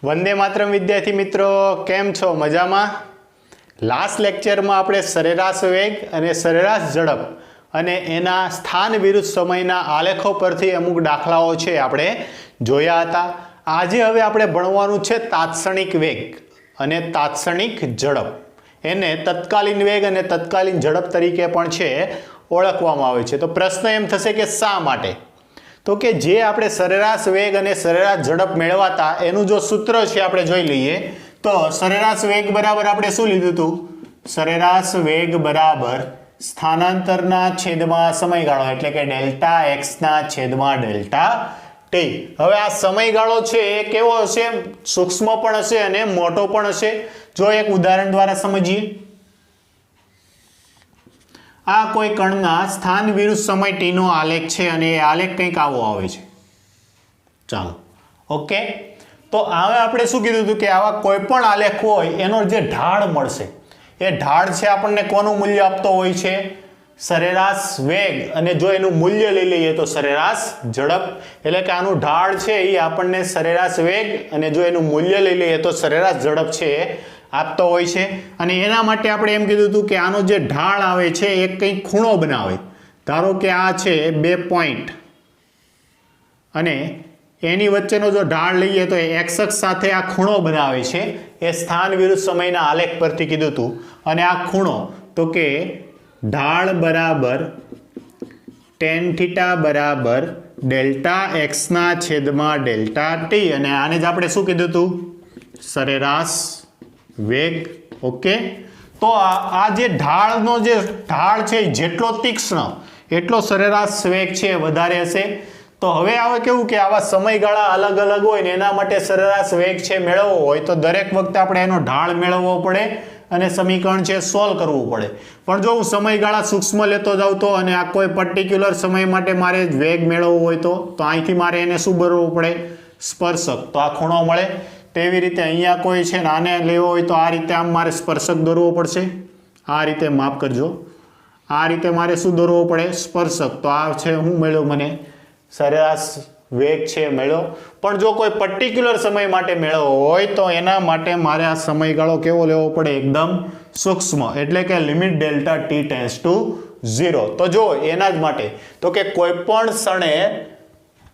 वंदे मातरम विद्यार्थी मित्रों, केम छो? मजामां? लास्ट लेक्चरमां आपणे सरेराश वेग अने सरेराश झड़प अने एना स्थान विरुद्ध समयना आलेखो परथी अमुक दाखलाओ छे आपणे जोया हता। आजे हवे आपणे भणवानुं छे तात्क्षणिक वेग अने तात्क्षणिक झड़प। एने तत्कालीन वेग अने तत्कालीन झड़प तरीके पण छे ओळखवामां आवे छे। तो प्रश्न एम थशे के शा माटे? तो कि जे आपणे सरेराश वेग अने सरेराश झड़प मेळवाता एनुं जो सूत्र छे आपणे जोई लईए। तो सरेराश वेग बराबर आपणे शुं लीधुं हतुं? सरेराश वेग बराबर स्थानांतरना छेदमां समयगाळो एटले के डेल्टा एक्स ना छेदमां डेल्टा टी। हवे आ समयगाळो छे ए केवो हशे? सूक्ष्म पण हशे अने मोटो पण हशे। जो एक उदाहरण द्वारा समजीए। आ कोई कणना स्थान विरुद्ध समय टी नो आलेख छे अने ए आलेख कंईक आवो आवे छे। चालो ओके, तो हवे आपणे शुं कीधुं हतुं के आवा कोईपण आलेख होय एनो जे ढाळ मळशे ए ढाळ छे आपणने कोनुं मूल्य आपतो होय छे? सरेराश वेग अने जो एनुं मूल्य लई लईए तो सरेराश झड़प। एटले के आनुं ढाळ छे ए आपणने सरेराश वेग अने जो एनुं मूल्य लई लईए तो सरेराश झड़प छे आपतो होय छे। अने एना माटे आपणे एम कीधुं हतुं के आनो जे ढाळ आवे छे ए कंईक खूणो बनावे। धारो के आ छे 2 पॉइंट अने एनी वच्चेनो जो ढाळ लईए तो एक्स अक्ष साथे आ खूणो बनावे छे। ए स्थान विरुद्ध समयना आलेख परथी कीधुं हतुं। अने आ खूणो तो के ढाळ बराबर tan थीटा बराबर डेल्टा एक्स ना छेदमां डेल्टा टी अने आने ज आपणे शुं कीधुं हतुं? सरेराश वेग। ओके, तो आ जे ढाळनो जे ढाळ छे जेटलो तीक्ष्ण एटलो सरेराश वेग छे वधारे हशे। तो हवे आवे केवुं के आवा समयगाळा अलग अलग होय ने एना माटे सरेराश वेग छे मेळवવો होय तो दरेक वखते आपणे एनो ढाळ मेळवવો पड़े अने समीकरण छे सोल्व करवुं पड़े। पण जो हुं समयगाळा सूक्ष्म लेतो जाउं तो अने आ कोई पर्टिक्युलर समय माटे मारे वेग मेळवવો होय तो અહીંથી मारे एने शुं भरवવું पड़े? स्पर्शक। तो आ खूणो मळे। तेवी रीते अहींया कोई छे ने आने लेवो होय तो आ रीते आम मारे स्पर्शक दોરવો પડશે। आ रीते माफ करजो, आ रीते मारे शुं दોરવો પડે? स्पर्शक। तो आ छे हुं मळ्यो मने सरेराश वेग छे मेळ्यो। पण जो कोई पर्टिक्युलर समय माटे मेळवવો होय तो एना माटे मारे आ समयगाळो केवो लेवो पड़े? एकदम सूक्ष्म एटले के limit delta t tends to 0। तो जो एना ज माटे तो के कोईपण क्षणे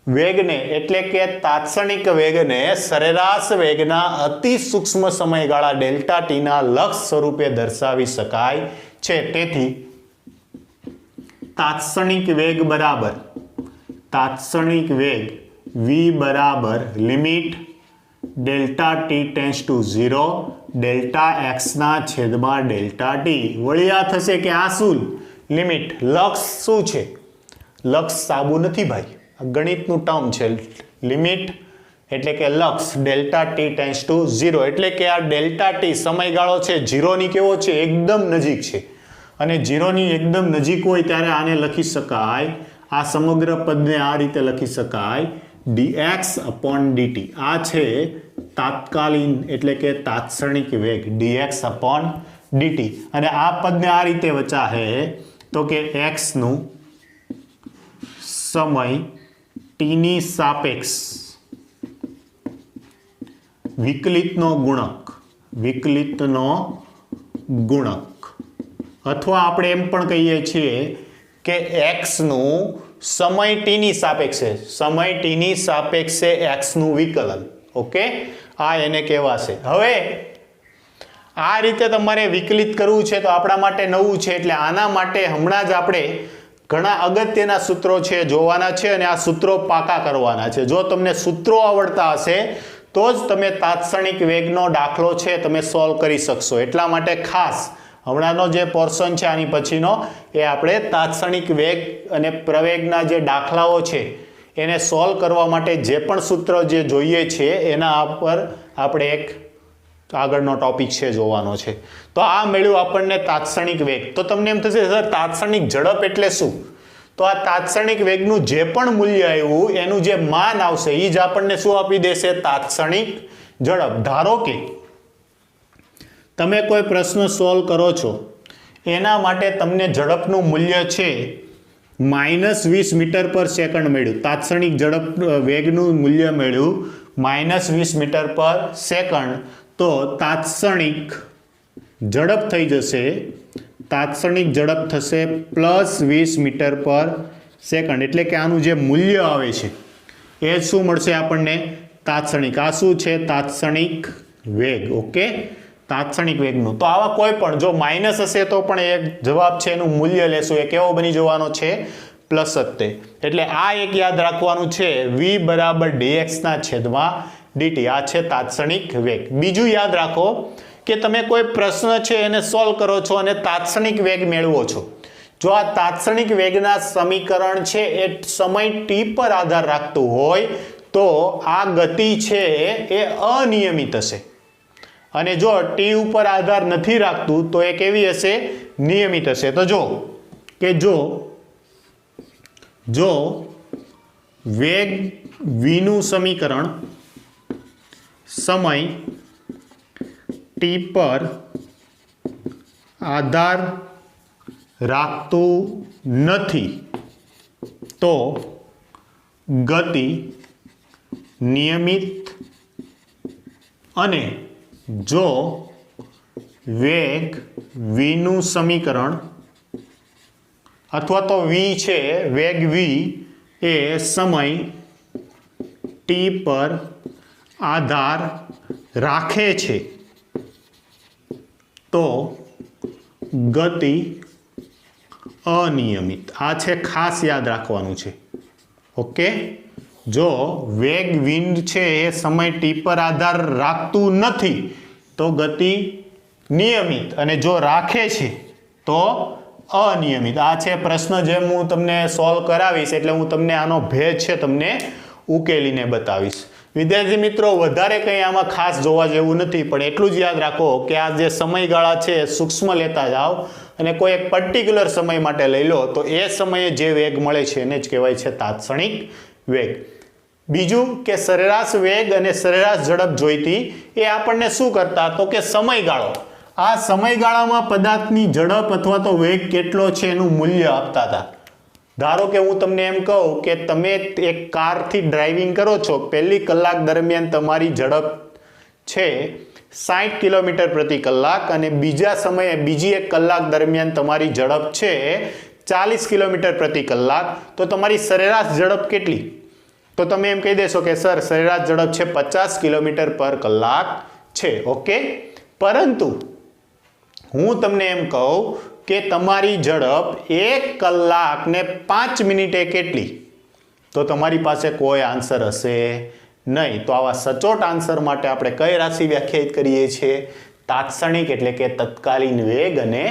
वेगने एटले के तात्क्षणिक वेगने सरेराश वेगना अति सूक्ष्म समयगाळा डेल्टा टी ना लक्ष्य स्वरूपे दर्शावी शकाय छे। तेथी तात्क्षणिक वेग बराबर तात्क्षणिक वेग v बराबर limit delta t tends to 0 delta x ना छेदमां डेल्टा टी। वળી आ थशे के आ शुं लिमिट लक्ष्य शुं छे? लक्ष्य साबु नथी भाई, गणितનું ટર્મ છે। લિમિટ એટલે કે લક્ષ ડેલ્ટા ટી ટેન્ડ્સ ટુ 0 એટલે કે આ ડેલ્ટા ટી સમયગાળો છે 0 ની કેવો છે? એકદમ નજીક છે। અને 0 ની એકદમ નજીક હોય ત્યારે આને લખી શકાય, આ સમગ્ર પદને આ રીતે લખી શકાય dx upon dt। આ છે તાત્કાલિન એટલે કે તાત્ક્ષણિક વેગ dx upon dt। અને આ પદને આ રીતે વચાહે તો કે x નું समय टीनी सापेक्ष विकलितनो गुणक अथवा आपणे एम पण कहीए छीए के एक्स नु समय टी नी सापेक्षे समय टी नी सापेक्षे एक्स नु विकलन। ओके, आ एने कहेवाशे। हवे आ रीते तमारे विकलित करवुं छे तो आपणा माटे नवुं छे एटले आना माटे हमणां ज आपणे घणा अगत्यना सूत्रों छे जोवाना छे अने आ सूत्रों पाका करवाना छे। जो तमने सूत्रों आवडता हशे तो ज तमे तात्क्षणिक वेगनो दाखलो छे तमे सोल्व करी शकशो। एटला माटे खास हमणानो जे पोर्शन छे आनी पछीनो ए आपणे तात्क्षणिक वेग अने प्रवेगना जे दाखलाओ छे एने सोल्व करवा माटे जे पण सूत्र जे जोईए छे एना पर आपणे एक આગળનો ટોપિક છે જોવાનો છે। તો આ મળ્યું આપણને તાત્ક્ષણિક વેગ। તો તમને એમ થશે સર તાત્ક્ષણિક ઝડપ એટલે શું? તો આ તાત્ક્ષણિક વેગનું જે પણ મૂલ્ય આવ્યું એનું જે માન આવશે એ જ આપણને શું આપી દેશે? તાત્ક્ષણિક ઝડપ। ધારો કે તમે કોઈ પ્રશ્ન સોલ્વ કરો છો એના માટે તમને ઝડપનું મૂલ્ય છે -20 મીટર પર સેકન્ડ મળ્યું, તાત્ક્ષણિક ઝડપ વેગનું મૂલ્ય મળ્યું -20 મીટર પર સેકન્ડ, તો તાત્ક્ષણિક ઝડપ થઈ જશે, તાત્ક્ષણિક ઝડપ થશે +20 મીટર પર સેકન્ડ. એટલે કે આનું જે મૂલ્ય આવે છે એ શું મળશે આપણને? તાત્ક્ષણિક. આ શું છે? તાત્ક્ષણિક વેગ. ઓકે, તાત્ક્ષણિક વેગનું. તો આવા કોઈ પણ જો માઇનસ હશે તો પણ એક જવાબ છે એનું મૂલ્ય લેશું એ કેવો બની જવાનો છે? પ્લસ જ તે. એટલે આ એક યાદ રાખવાનું છે, v = dx ના છેદમાં dt. આ છે તાત્ક્ષણિક વેગ. બીજું યાદ રાખો કે તમે કોઈ પ્રશ્ન છે એને સોલ્વ કરો છો અને તાત્ક્ષણિક વેગ મેળવો છો. જો આ તાત્ક્ષણિક વેગના સમીકરણ છે એ સમય t પર આધાર રાખતું હોય તો આ ગતિ છે એ અનિયમિત હશે, અને જો t ઉપર આધાર નથી રાખતું તો એ કેવી હશે? નિયમિત હશે. તો જો કે જો વેગ v નું સમીકરણ સમય t પર આધાર રાખતું નથી તો ગતિ નિયમિત, અને જો વેગ v નું સમીકરણ અથવા તો v છે, વેગ v એ સમય t પર આધાર રાખે છે તો ગતિ અનિયમિત. આ છે ખાસ યાદ રાખવાનું છે. ઓકે, જો વેગ v છે એ સમય t પર આધાર રાખતું નથી તો ગતિ નિયમિત, અને જો રાખે છે તો અનિયમિત. આ છે પ્રશ્ન જે હું તમને સોલ્વ કરાવીશ, એટલે હું તમને આનો ભેદ છે તમને ઉકેલીને બતાવીશ. વિદ્યાર્થી મિત્રો, વધારે કંઈ આમાં ખાસ જોવા જેવું નથી, પણ એટલું જ યાદ રાખો કે આ જે સમયગાળા છે સૂક્ષ્મ લેતા જાઓ અને કોઈ એક પર્ટિક્યુલર સમય માટે લઈ લો તો એ સમયે જે વેગ મળે છે એને જ કહેવાય છે તાત્ક્ષણિક વેગ. બીજું કે સરેરાશ વેગ અને સરેરાશ ઝડપ જોઈતી એ આપણને શું કરતા? તો કે સમયગાળો, આ સમયગાળામાં પદાર્થની ઝડપ અથવા તો વેગ કેટલો છે એનું મૂલ્ય આપતા હતા. ધારો કે હું તમને એમ કહું કે તમે એક કારથી ડ્રાઇવિંગ કરો છો, પહેલી કલાક દરમિયાન તમારી ઝડપ છે 60 કિલોમીટર પ્રતિ કલાક અને બીજા સમયે બીજી એક કલાક દરમિયાન તમારી ઝડપ છે 40 કિલોમીટર પ્રતિ કલાક, તો તમારી સરેરાશ ઝડપ કેટલી? તો તમે એમ કહી દેશો કે સર સરેરાશ ઝડપ છે 50 કિલોમીટર પર કલાક છે. ઓકે, પરંતુ હું તમને એમ કહું કે તમારી ઝડપ 1 કલાક ને 5 મિનિટે કેટલી? તો તમારી પાસે કોઈ આન્સર હશે નહીં. તો આવા સચોટ આન્સર માટે આપણે કઈ રાશિ વ્યાખ્યાયિત કરીએ છીએ? તાત્ક્ષણિક, એટલે કે તત્કાલીન વેગ અને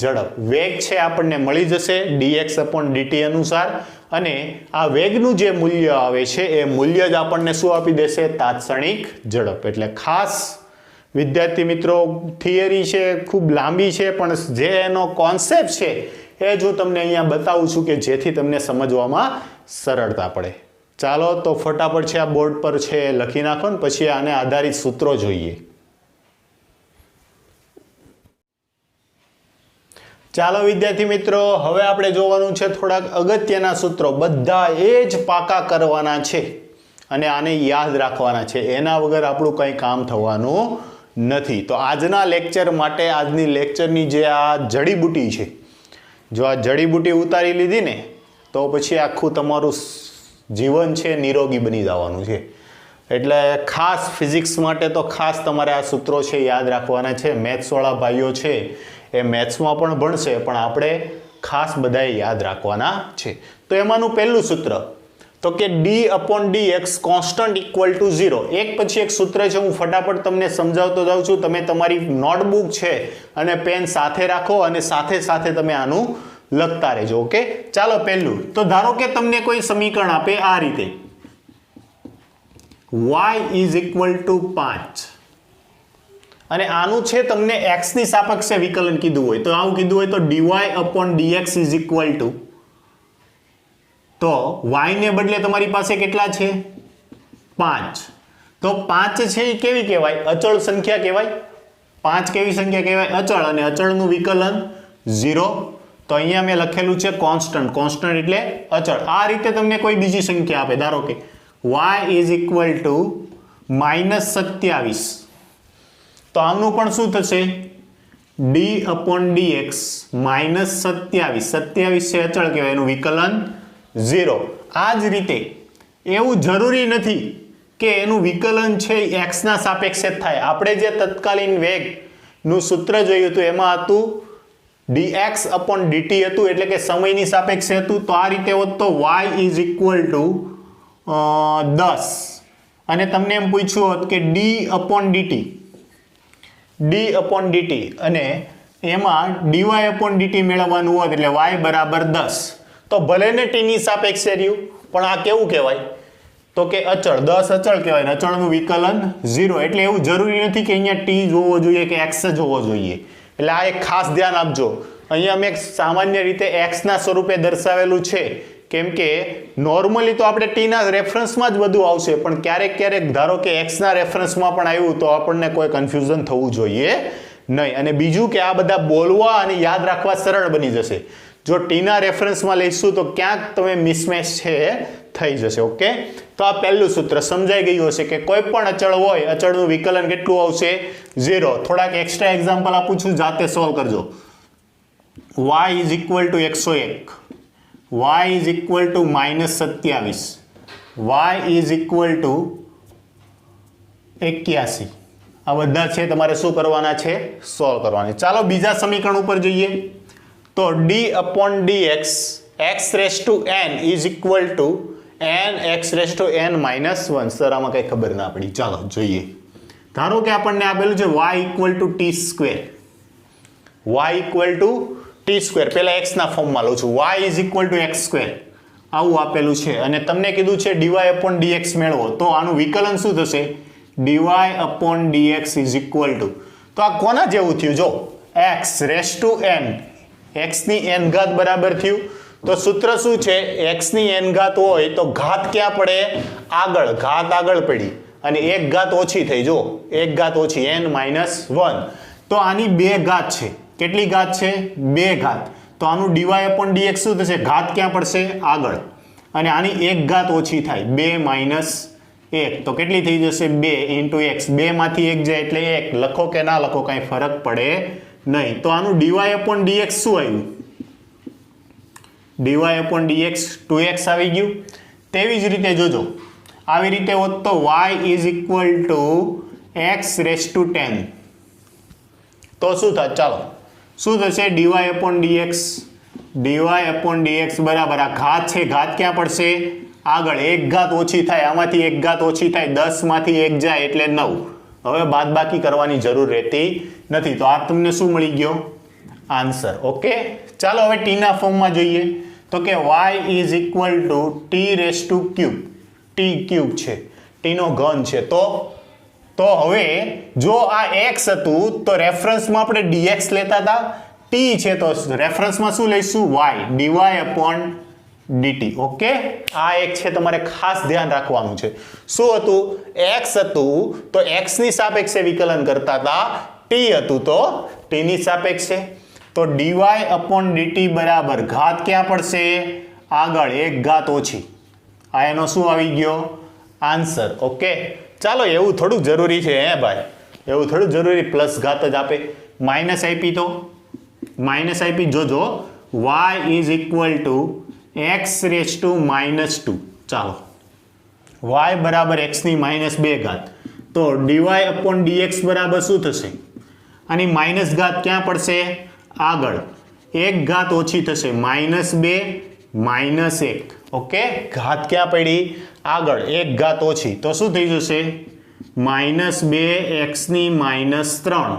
ઝડપ. વેગ છે આપણને મળી જશે dx/dt અનુસાર, અને આ વેગનું જે મૂલ્ય આવે છે એ મૂલ્ય જ આપણને શું આપી દેશે? તાત્ક્ષણિક ઝડપ. એટલે ખાસ વિદ્યાર્થી મિત્રો, થિયરી છે ખૂબ લાંબી છે, પણ જે એનો કોન્સેપ્ટ છે એ જ હું તમને અહીંયા બતાવું છું કે જેથી તમને સમજવામાં સરળતા પડે. ચાલો તો ફટાફટ છે આ બોર્ડ પર છે લખી નાખો ને પછી આને આધારિત સૂત્રો જોઈએ. ચાલો વિદ્યાર્થી મિત્રો, હવે આપણે જોવાનું છે થોડાક અગત્યના સૂત્રો. બધા એ જ પાકા કરવાના છે અને આને યાદ રાખવાના છે, એના વગર આપણું કંઈ કામ થવાનું નથી. તો આજના લેક્ચર માટે, આજની લેક્ચરની જે આ જડીબુટી છે, જો આ જડીબુટી ઉતારી લીધી ને તો પછી આખું તમારું જીવન છે નિરોગી બની જવાનું છે. એટલે ખાસ ફિઝિક્સ માટે તો ખાસ તમારે આ સૂત્રો છે યાદ રાખવાના છે. મેથ્સવાળા ભાઈઓ છે એ મેથ્સમાં પણ ભણશે, પણ આપણે ખાસ બધાએ યાદ રાખવાના છે. તો એમાંનું પહેલું સૂત્ર તો કે d/dx કોન્સ્ટન્ટ ઇક્વલ ટુ 0. એક પછી એક સૂત્ર છે, હું ફટાફટ તમને સમજાવતો જાઉં છું. તમે તમારી નોટબુક છે અને પેન સાથે રાખો અને સાથે સાથે તમે આનું લખતા રહેજો. ઓકે, ચાલો પહેલું તો ધારો કે તમને કોઈ સમીકરણ આપે આ રીતે, y = 5, અને આનું છે તમને x ની સાપેક્ષે વિકલન કીધું હોય, તો આવું કીધું હોય તો dy/dx = તો y ને બદલે તમારી પાસે કેટલા છે? 5. તો 5 છે એ કેવી કહેવાય? અચળ સંખ્યા કહેવાય. 5 કેવી સંખ્યા કહેવાય? અચળ, અને અચળનું વિકલન 0. તો અહીંયા મેં લખેલું છે કોન્સ્ટન્ટ. કોન્સ્ટન્ટ એટલે અચળ. આ રીતે તમને કોઈ બીજી સંખ્યા આપે, ધારો કે y = -27 તો આમનું પણ શું થશે d/dx -27 છે અચળ કહેવાય એનું વિકલન 0 આ જ રીતે એવું જરૂરી નથી કે એનું વિકલન છે x ના સાપેક્ષે થાય આપણે જે તત્કાલીન વેગનું સૂત્ર જોયું હતું એમાં હતું dx/dt હતું એટલે કે સમયની સાપેક્ષે હતું તો આ રીતે હોત તો y = 10 અને તમને એમ પૂછ્યું હોત કે d/dt અને એમાં dy/dt મેળવવાનું હોત એટલે y = 10 તો ભલે ને t ની સાપેક્ષે રહ્યું પણ આ કેવું કહેવાય તો કે અચળ 10 અચળ કહેવાય ને અચળનું વિકલન 0 એટલે એવું જરૂરી નથી કે અહીંયા t જોવો જોઈએ કે x જ હોવો જોઈએ એટલે આ એક ખાસ ધ્યાન આપજો અહીંયા મેં સામાન્ય રીતે x ના સ્વરૂપે દર્શાવેલું છે કેમ કે નોર્મલી તો આપણે t ના રેફરન્સમાં જ બધું આવશે પણ ક્યારેક ક્યારેક ધારો કે x ના રેફરન્સમાં પણ આવ્યું તો આપણને કોઈ કન્ફ્યુઝન થવું જોઈએ નહીં અને બીજું કે આ બધા બોલવા અને યાદ રાખવા સરળ બની જશે જો t ના રેફરન્સમાં લઈશું તો ક્યાંક તમે મિસમેચ છે થઈ જશે ઓકે તો આ પહેલું સૂત્ર સમજાઈ ગયું હશે કે કોઈ પણ અચળ હોય અચળનું વિકલન કેટલું આવશે 0 થોડાક એક્સ્ટ્રા એક્ઝામ્પલ આપું છું જાતે સોલ્વ કરજો y = 101 y = -27 y = 81 આ બધા છે તમારે શું કરવાના છે સોલ્વ કરવાના ચાલો બીજા સમીકરણ ઉપર જઈએ તો d/dx x⁻n = nx⁻n - 1 સર આમાં કઈ ખબર ના પડી ચાલો જોઈએ ધારો કે આપણને આપેલું છે y = t². y = t². પહેલા x ના ફોર્મમાં લઉં છું y = x² આવું આપેલું છે અને તમને કીધું છે dy/dx મેળવો તો આનું વિકલન શું થશે dy/dx તો આ કોના જેવું થયું જો x⁻n x ની n ઘાત બરાબર થયું તો સૂત્ર શું છે x ની n ઘાત હોય તો ઘાત ક્યાં પડે આગળ ઘાત આગળ પડી અને એક ઘાત ઓછી થઈ જો એક ઘાત ઓછી n - 1 તો આની બે ઘાત છે કેટલી ઘાત છે બે ઘાત તો આનું dy/dx શું થશે ઘાત ક્યાં પડશે આગળ અને આની એક ઘાત ઓછી થાય 2 - 1 તો કેટલી થઈ જશે 2 × x 2 માંથી 1 જાય એટલે 1 લખો કે ના લખો કાંઈ ફરક પડે નહીં તો આનું dy/dx શું આવ્યું dy/dx 2x આવી ગયું તેવી જ રીતે જોજો આવી રીતે હોત તો y = x⁻10 તો શું થાય ચાલો શું થશે dy/dx બરાબર આ ઘાત છે ઘાત ક્યાં પડશે આગળ એક ઘાત ઓછી થાય આમાંથી એક ઘાત ઓછી થાય 10 માંથી 1 જાય એટલે 9 હવે બાદબાકી કરવાની જરૂર રહેતી નથી તો આ તમને શું મળી ગયો આન્સર ઓકે ચાલો હવે t ના ફોર્મમાં જોઈએ તો કે y = t³ છે t નો ઘન છે તો હવે જો આ x હતું તો રેફરન્સમાં આપણે dx લેતા હતા t છે તો રેફરન્સમાં શું લઈશું y dy/dt ઓકે આ એક છે તમારે ખાસ ધ્યાન રાખવાનું છે શું હતું x હતું તો x ની સાપેક્ષે વિકલન કરતા હતા t હતું તો t ની સાપેક્ષે તો dy/dt બરાબર ઘાત ક્યાં પડશે આગળ એક ઘાત ઓછી આ એનો શું આવી ગયો આન્સર ઓકે ચાલો એવું થોડું જરૂરી છે હે ભાઈ એવું થોડું જરૂરી પ્લસ ઘાત જ આપે માઇનસ આપી તો માઇનસ આપી જોજો y = x⁻2 ચાલો y બરાબર x ની -2 ઘાત તો dy/dx બરાબર શું થશે આની માઇનસ ઘાત ક્યાં પડશે આગળ એક ઘાત ઓછી થશે -2 -1 ઓકે ઘાત ક્યાં પડી આગળ એક ઘાત ઓછી તો શું થઈ જશે -2x ની -3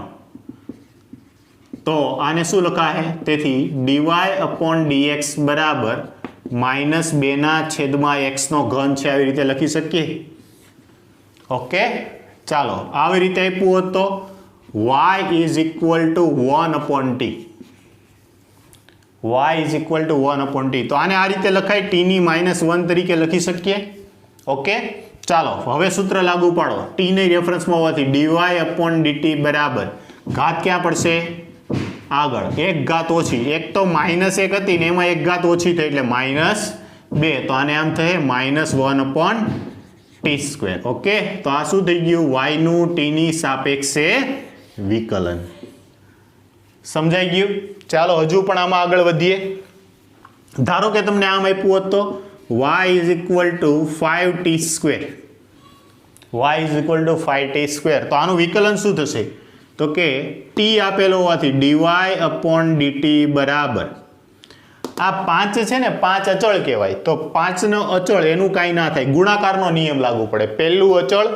તો આને શું લખાય તેથી dy/dx બરાબર -2/x નો ઘન છે આવી રીતે લખી શકીએ ઓકે ચાલો આવી રીતે આપ્યું હોત તો y = 1/t y = 1/t તો આને આ રીતે લખાય t ની -1 તરીકે લખી શકીએ ઓકે ચાલો હવે સૂત્ર લાગુ પાડો t ની રેફરન્સમાં હોવાથી dy/dt બરાબર ઘાત ક્યાં પડશે આગળ એક ઘાત ઓછી એક તો -1 હતી ને એમાં એક ઘાત ઓછી થઈ એટલે -2 તો આને આમ થશે -1/t ટી સ્ક્વેર. ઓકે, તો આ શું થઈ ગયું? y નું t ની સાપેક્ષે વિકલન. સમજાઈ ગયું? ચાલો હજુ પણ આમાં આગળ વધીએ. ધારો કે તમને આમ આપ્યું હોત તો y is equal two 5t square. y is equal two 5t square. તો આનું વિકલન શું થશે? તો કે t આપેલો હોવાથી dy અપોન dt બરાબર આ 5 છે ને 5 અચળ કહેવાય. તો 5 નો અચળ એનું કાંઈ ના થાય, ગુણાકારનો નિયમ લાગુ પડે. પહેલું અચળ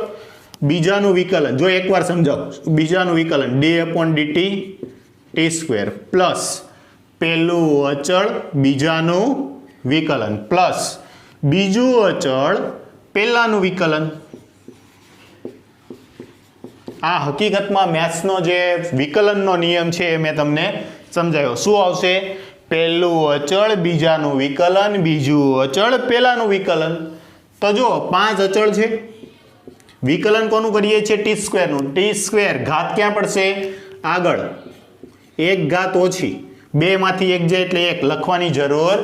બીજાનું વિકલન, જો એકવાર સમજાવો, બીજાનું વિકલન d upon dt T square plus પહેલું અચળ બીજાનું વિકલન પ્લસ બીજું અચળ પહેલાનું વિકલન. આ હકીકતમાં મેથ્સનો જે વિકલનનો નિયમ છે એ મેં તમને સમજાવ્યો. શું આવશે? પહેલું અચળ બીજાનું વિકલન, બીજું અચળ પહેલાનું વિકલન. તો જો 5 અચળ છે, વિકલન કોનું કરીએ છીએ? ટી સ્ક્વેરનું. ટી સ્ક્વેર ઘાત ક્યાં પડશે? આગળ. એક ઘાત ઓછી, 2 માંથી 1 જાય એટલે 1 લખવાની જરૂર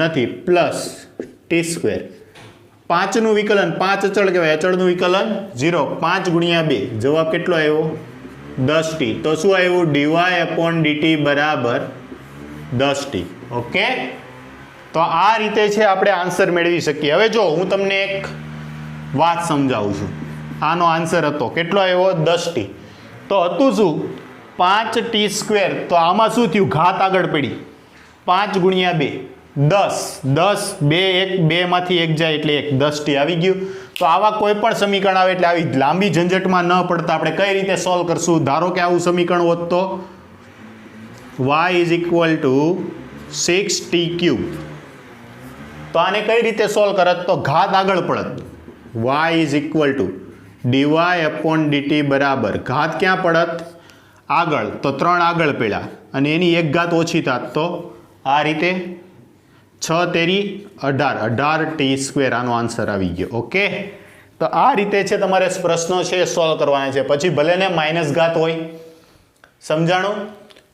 નથી. પ્લસ ટી સ્ક્વેર 5 નું વિકલન, 5 અચળ કહેવાય, અચળનું વિકલન 0. 5 ગુણ્યા 2 જવાબ કેટલો આવ્યો? 10t. તો શું આવ્યું? dy અપોન dt બરાબર 10t. ઓકે, તો આ રીતે છે આપણે આન્સર મેળવી શકીએ. હવે જો હું તમને એક વાત સમજાવું છું. આનો આન્સર હતો કેટલો આવ્યો? 10t. તો હતું શું? 5t square. તો આમાં શું થયું? ઘાત આગળ પડી, 5 ગુણ્યા 2 10, 10 2 1 2 માંથી 1 જાય એટલે 1, 10t આવી ગયું. તો આવા કોઈ પણ સમીકરણ આવે એટલે આવી લાંબી ઝંઝટમાં ન પડતા આપણે કઈ રીતે સોલ્વ કરશું? ધારો કે આવું સમીકરણ હોત તો y is equal two 6t cube. તો આને કઈ રીતે સોલ્વ કરત? તો ઘાત આગળ પડત. y is equal two dy upon dt બરાબર ઘાત ક્યાં પડત? આગળ. તો 3 આગળ પડ્યા અને એની એક ઘાત ઓછી થાત તો આ રીતે 6 તેરી 18, 18t સ્ક્વેર. આનો આન્સર આવી ગયો. ઓકે, તો આ રીતે છે તમારે પ્રશ્નો છે સોલ્વ કરવાના છે. પછી ભલે ને માઇનસ ઘાત હોય. સમજાણું?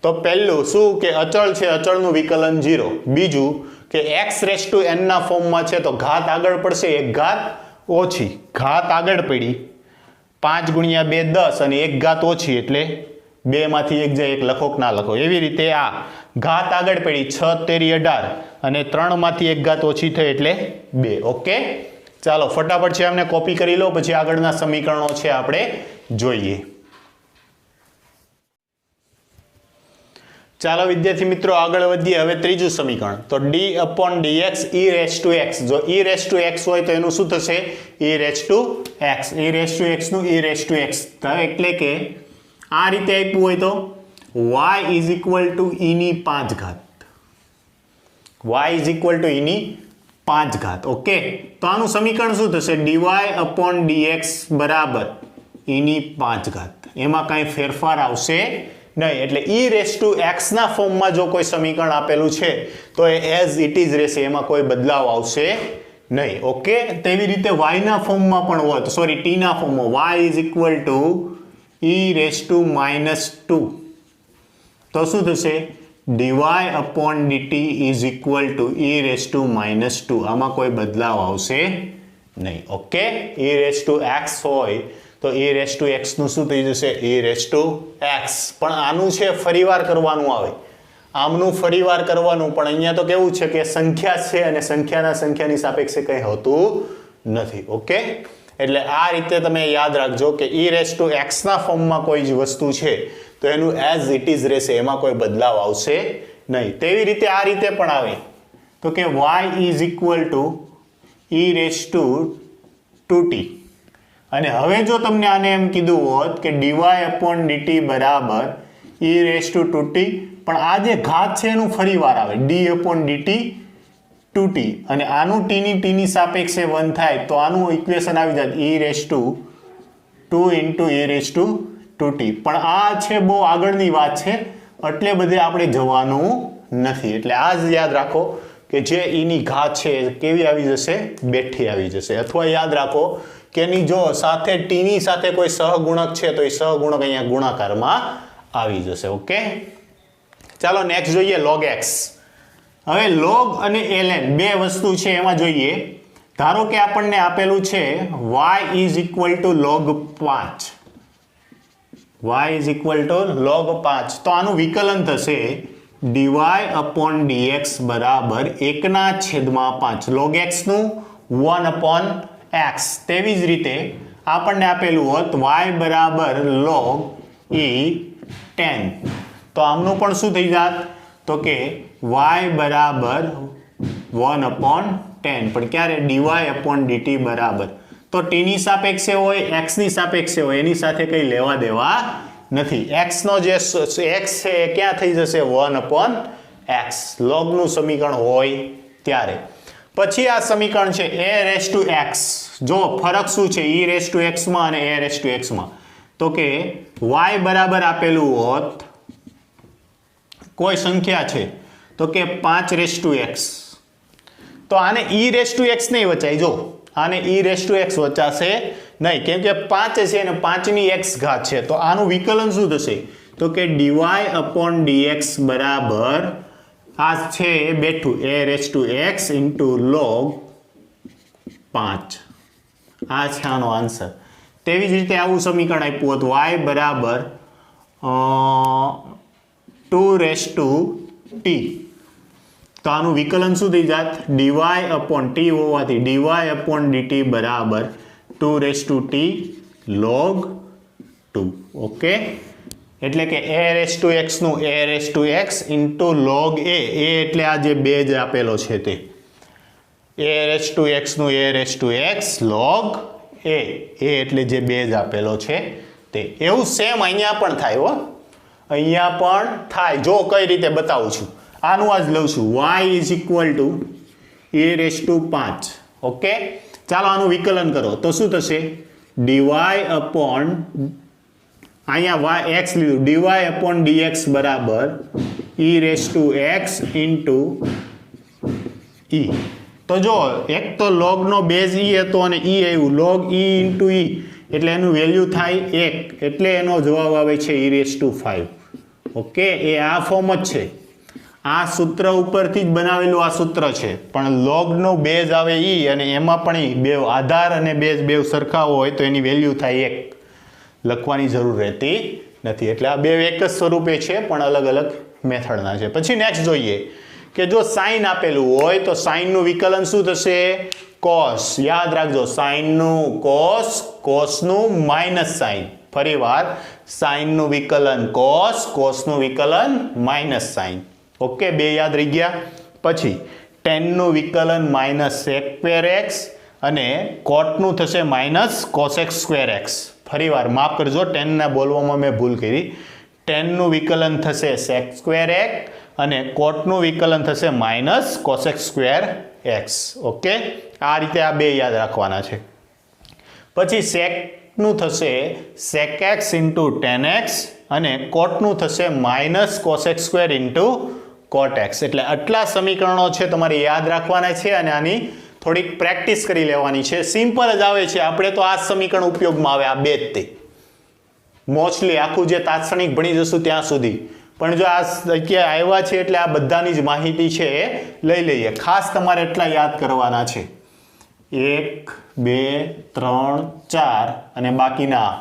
તો પહેલું શું કે અચળ છે, અચળનું વિકલન 0. બીજું કે x રેસ ટુ n ના ફોર્મમાં છે તો ઘાત આગળ પડશે, એક ઘાત ઓછી. ઘાત આગળ પડી, 5 ગુણ્યા 2 10 અને એક ઘાત ઓછી એટલે 2 માંથી 1 જાય, 1 લખો કે ના લખો. એવી રીતે આ ઘાત આગળ પડી, 6 તેરી 18 અને 3 માંથી 1 ઘાત ઓછી થઈ એટલે 2. ઓકે, ચાલો ફટાફટ છે અમને કોપી કરી લો, પછી આગળના સમીકરણો છે આપણે જોઈએ. ચાલો વિદ્યાર્થી મિત્રો આગળ વધીએ. હવે ત્રીજું સમીકરણ. તો d upon dx e raise to x. જો e રેસ ટુ x હોય તો એનું શું થશે? e raise to x. e raise to x નું e રેસ ટુ x. એટલે કે આ રીતે આપ્યું હોય તો y is equal two e ની 5 ઘાત. y is equal two e ની 5 ઘાત. ઓકે, તો આનું સમીકરણ શું થશે? dy અપોન dx બરાબર e ની 5 ઘાત. એમાં કાંઈ ફેરફાર આવશે નહીં. એટલે e રેસ ટુ x ના ફોર્મમાં જો કોઈ સમીકરણ આપેલું છે તો એ એઝ ઇટ ઇઝ રહેશે, એમાં કોઈ બદલાવ આવશે નહીં. ઓકે, તેવી રીતે y ના ફોર્મમાં પણ હોય તો સોરી t ના ફોર્મમાં y is equal two e raise to -2. તો શું થશે? dy upon dt is equal two e raise to -2. આમાં કોઈ બદલાવ આવશે નહીં. Okay, e raise to x હોય તો e રેસ ટુ x નું શું થઈ જશે? e raise to x. પણ આનું છે ફરીવાર કરવાનું આવે, આમનું ફરીવાર કરવાનું. પણ અહીંયા તો કેવું છે કે સંખ્યા છે અને સંખ્યાની સાપેક્ષે કંઈ હોતું નથી. ઓકે, એટલે આ રીતે તમે યાદ રાખજો કે e રેસ ટુ x ના ફોર્મમાં કોઈ જ વસ્તુ છે તો એનું એઝ ઇટ ઇઝ રહેશે, એમાં કોઈ બદલાવ આવશે નહીં. તેવી રીતે આ રીતે પણ આવે તો કે y is equal two e raise to 2t. અને હવે જો તમને આને એમ કીધું હોત કે dy અપોન dt બરાબર e રેસ ટુ 2t, પણ આ જે ઘાત છે એનું ફરી વાર આવે, d અપોન dt 2t, અને આનું t ની સાપેક્ષે 1 થાય તો આનું ઇક્વેશન આવી જાય e raise to 2 into e raise to 2t. પણ આ છે બહુ આગળની વાત છે, એટલે બધે આપણે જવાનું નથી. એટલે આ જ યાદ રાખો કે જે e ની ઘાત છે કેવી આવી જશે? બેઠી આવી જશે. અથવા યાદ રાખો કે એની જો સાથે t ની સાથે કોઈ સહગુણક છે તો એ સહગુણક અહીંયા ગુણાકારમાં આવી જશે. ઓકે, ચાલો નેક્સ્ટ જોઈએ log x. હવે log અને ln બે વસ્તુ છે એમાં જોઈએ. ધારો કે આપણને આપેલું છે y is equal two log 5, y is equal two log 5, તો આનું વિકલન થશે dy upon dx બરાબર 1/5 log x નું 1/x. તેવી જ રીતે આપણને આપેલું હોત y બરાબર log e 10, તો આમનું પણ શું થઈ જાત તો કે y બરાબર 1/10, પણ ક્યારે dy upon dt બરાબર, તો t ની સાપેક્ષે હોય x ની સાપેક્ષે હોય એની સાથે કંઈ લેવા દેવા નથી. x નો જે x છે એ ક્યાં થઈ જશે 1/x, લોગનું સમીકરણ હોય ત્યારે. પછી આ સમીકરણ છે a રેઝ ટુ x, જો ફરક શું છે e રેઝ ટુ x માં અને a રેઝ ટુ x માં, તો કે y બરાબર આપેલું હોત કોઈ સંખ્યા છે તો કે 5 રેઝ ટુ x, તો આને e રેઝ ટુ x નહીં વચાય, જો આને e રેઝ ટુ x વચાશે નહીં, કેમ કે 5 છે અને 5 ની x ઘાત છે, તો આનું વિકલન શું થશે તો કે dy upon dx બરાબર આ છે એ બેઠું a raise to x into log 5, આ છે આનો આન્સર. તેવી જ રીતે આવું સમીકરણ આપ્યું હતું y બરાબર 2 રેઝ ટુ t, તો આનું વિકલન શું થઈ જાત dy upon t હોવાથી dy upon dt બરાબર 2 raise to t log 2. Okay, એટલે કે a રેઝ ટુ x નું a raise to x into log a એટલે આ જે બે જ આપેલો છે તે a રેઝ ટુ x નું a raise to x log a એટલે જે બે જ આપેલો છે તે. એવું સેમ અહીંયા પણ થાય હો, અહીંયા પણ થાય. જો કઈ રીતે બતાવું છું, આનું આજ લઉં છું y is equal to a raise to 5. Okay, ચાલો આનું વિકલન કરો તો શું થશે dy upon અહીંયા x લીધું dy upon dx બરાબર e raise to x into e. તો જો એક તો log નો બેઝ e હતો અને e આવ્યું log e ઇન્ટુ e એટલે એનું વેલ્યુ થાય 1, એટલે એનો જવાબ આવે છે e રેઝ ટુ 5. ઓકે, એ આ ફોર્મ જ છે, આ સૂત્ર ઉપરથી જ બનાવેલું આ સૂત્ર છે, પણ log નો બેઝ આવે e અને એમાં પણ e, બે આધાર અને બેઝ બે સરખા હોય તો એની વેલ્યુ થાય 1, લખવાની જરૂર રહેતી નથી. એટલે આ બે એક જ સ્વરૂપે છે પણ અલગ અલગ મેથડના છે. પછી નેક્સ્ટ જોઈએ કે જો સાઇન આપેલું હોય તો સાઇનનું વિકલન શું થશે cos. યાદ રાખજો સાઇનનું cos, cosનું માઇનસ સાઇન. ફરી વાર સાઇનનું વિકલન cos, cosનું વિકલન માઇનસ સાઇન. ઓકે, બે યાદ રહી ગયા. પછી ટેનનું વિકલન માઇનસ sec સ્ક્વેર x અને કોટનું થશે માઇનસ cosec સ્ક્વેર x. ફરી વાર માફ કરજો, ટેનના બોલવામાં મેં ભૂલ કરી. ટેનનું વિકલન થશે sec સ્ક્વેર x અને કોટનું વિકલન થશે minus cosec square x. Okay, આ રીતે આ બે યાદ રાખવાના છે. પછી secનું થશે sec x into tan x અને કોટનું થશે minus cosec square into cot x. એટલે આટલા સમીકરણો છે તમારે યાદ રાખવાના છે અને આની થોડીક પ્રેક્ટિસ કરી લેવાની છે. સિમ્પલ જ આવે છે, આપણે તો આ સમીકરણ ઉપયોગમાં આવે આ બે જ તે મોસ્ટલી આખું જે તાત્ક્ષણિક ભણી જશું ત્યાં સુધી, પણ જો આ જગ્યાએ આવ્યા છે એટલે આ બધાની જ માહિતી છે એ લઈ લઈએ. ખાસ તમારે એટલા યાદ કરવાના છે 1 2 3 4 અને બાકીના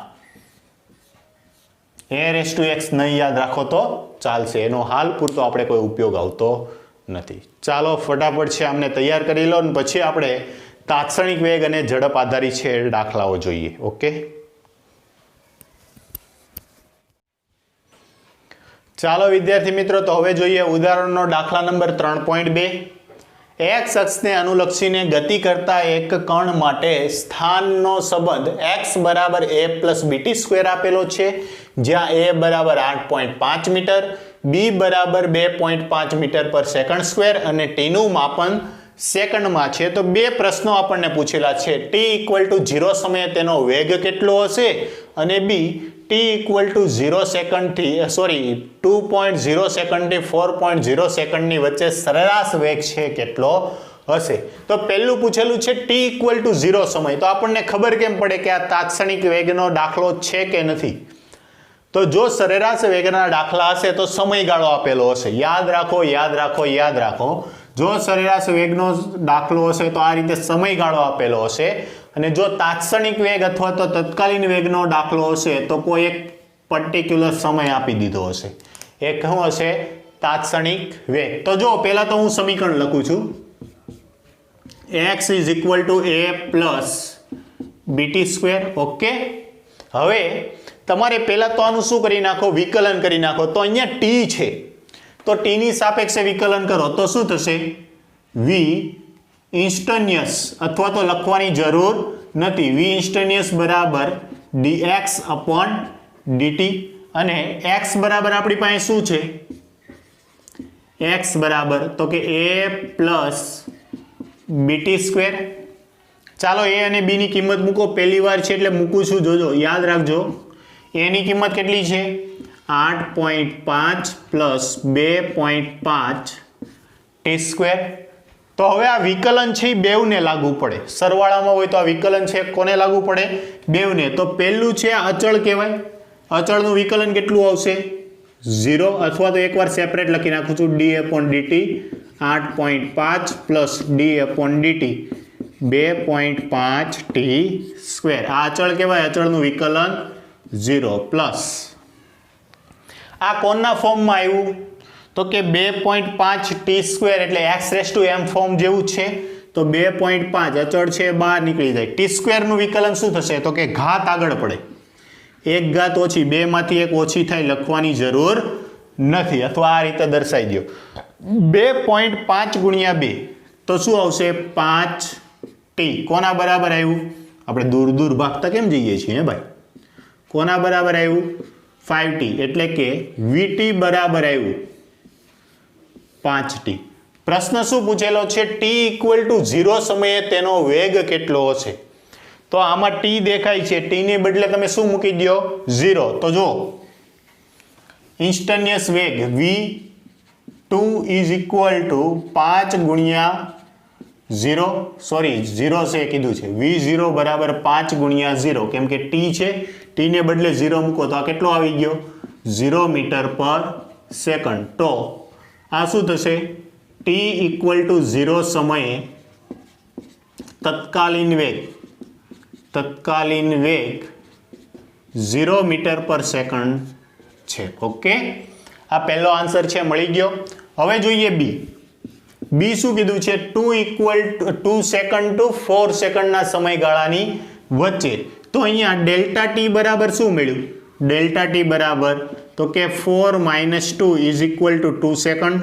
a રેઝ ટુ x નહીં યાદ રાખો તો ચાલશે, એનો હાલ પૂરતો આપણે કોઈ ઉપયોગ આવતો નથી. ચાલો ફટાફટ છે આમને તૈયાર કરી લો અને પછી આપણે તાત્ક્ષણિક વેગ અને ઝડપ આધારિત છે દાખલાઓ જોઈએ. ઓકે, ચાલો વિદ્યાર્થી મિત્રો, તો હવે જોઈએ ઉદાહરણનો દાખલા નંબર 3.2. x અક્ષને અનુલક્ષીને ગતિ કરતા એક કણ માટે સ્થાનનો સંબંધ x બરાબર a પ્લસ bt સ્ક્વેર આપેલો છે, જ્યાં a બરાબર 8.5 મીટર, b બરાબર 2.5 મીટર પર સેકન્ડ સ્ક્વેર અને t નું માપન સેકન્ડમાં છે. તો બે પ્રશ્નો આપણને પૂછેલા છે. t ઇક્વલ ટુ 0 સમયે તેનો વેગ કેટલો હશે અને b t ઇક્વલ ટુ 0 સેકન્ડથી 2.0 સેકન્ડથી 4.0 સેકન્ડની વચ્ચે સરેરાશ વેગ છે કેટલો હશે. તો પહેલું પૂછેલું છે t ઇક્વલ ટુ 0 સમય, તો આપણને ખબર કેમ પડે કે આ તાત્ક્ષણિક વેગનો દાખલો છે કે નથી? તો જો સરેરાશ વેગના દાખલા હશે તો સમયગાળો આપેલો હશે. યાદ રાખો યાદ રાખો યાદ રાખો, જો સરેરાશ વેગનો દાખલો હશે તો આ રીતે સમયગાળો આપેલો હશે, અને જો તાત્ક્ષણિક વેગ અથવા તો તત્કાલીન વેગનો દાખલો હશે તો કોઈ એક પર્ટિક્યુલર સમય આપી દીધો હશે. એક શું હશે? તાત્ક્ષણિક વેગ. તો જો પહેલા તો હું સમીકરણ લખું છું, x is equal to a plus b t square. Okay, હવે તમારે પહેલા તો આનું શું કરી નાખો? વિકલન કરી નાખો. તો અહીંયા t છે તો t ની સાપેક્ષે વિકલન કરો તો શું થશે? v ઇન્સ્ટન્ટિયસ, અથવા તો લખવાની જરૂર નથી, v ઇન્સ્ટન્ટિયસ બરાબર dx અપોન dt, અને x બરાબર આપણી પાસે શું છે? x બરાબર તો કે a પ્લસ બીટી સ્ક્વેર. ચાલો a અને b ની કિંમત મૂકો. પહેલી વાર છે એટલે મૂકું છું, જોજો, યાદ રાખજો. a ની કિંમત કેટલી છે? 8.5 પ્લસ 2.5 ટી સ્ક્વેર. તો હવે આ વિકલન છે એ બેવને લાગુ પડે. સરવાળામાં હોય તો આ વિકલન છે કોને લાગુ પડે? બેવને. તો પહેલું છે આ અચળ કહેવાય. અચળનું વિકલન કેટલું આવશે? 0, અથવા તો એકવાર સેપરેટ લખી નાખું છું, D upon DT 8.5 plus D upon DT 2.5 T square. આ અચળ કહેવાય. અચળનું વિકલન 0 પ્લસ આ કોણના ફોર્મમાં આવ્યું? તો કે 2.5 ટી સ્ક્વેર એટલે x⁻m ફોર્મ જેવું છે. તો 2.5 અચળ છે બહાર નીકળી જાય. ટી સ્ક્વેરનું વિકલન શું થશે? તો કે ઘાત આગળ પડે, એક ઘાત ઓછી, 2 માંથી 1 ઓછી થાય, લખવાની જરૂર નથી, અથવા આ રીતે દર્શાવી દો. 2.5 ગુણ્યા 2 તો શું આવશે? 5t. કોના બરાબર આવ્યું? આપણે દૂર દૂર ભાગતા કેમ જઈએ છીએ હે ભાઈ? કોના બરાબર આવ્યું? 5t. એટલે કે vt બરાબર આવ્યું 5t. પ્રશ્ન શું પૂછેલો છે? t ઇક્વલ ટુ 0 સમયે તેનો વેગ કેટલો હશે? તો આમાં t દેખાય છે, t ને બદલે તમે શું મૂકી દો? 0. તો જો ઇન્સ્ટન્ટિયસ વેગ v2 ઇઝ ઇક્વલ ટુ 5 ગુણ્યા 0, સોરી 0 છે કીધું છે, v0 બરાબર 5 ગુણ્યા 0, કેમ કે t છે, t ને બદલે 0 મૂકો તો આ કેટલો આવી ગયો? 0 મીટર પર સેકન્ડ. તો આ શું થશે? t ઇક્વલ ટુ 0 સમયે તત્કાલીન વેગ 0 મીટર પર સેકન્ડ છે. ઓકે, આ પહેલો આન્સર છે, મળી ગયો. હવે જોઈએ બી. બી શું કીધું છે? 2 સેકન્ડ ટુ 4 સેકન્ડના સમયગાળાની વચ્ચે. તો અહીંયા ડેલ્ટા ટી બરાબર શું મળ્યું? ડેલ્ટા ટી બરાબર તો કે 4 minus 2 is equal two 2 second.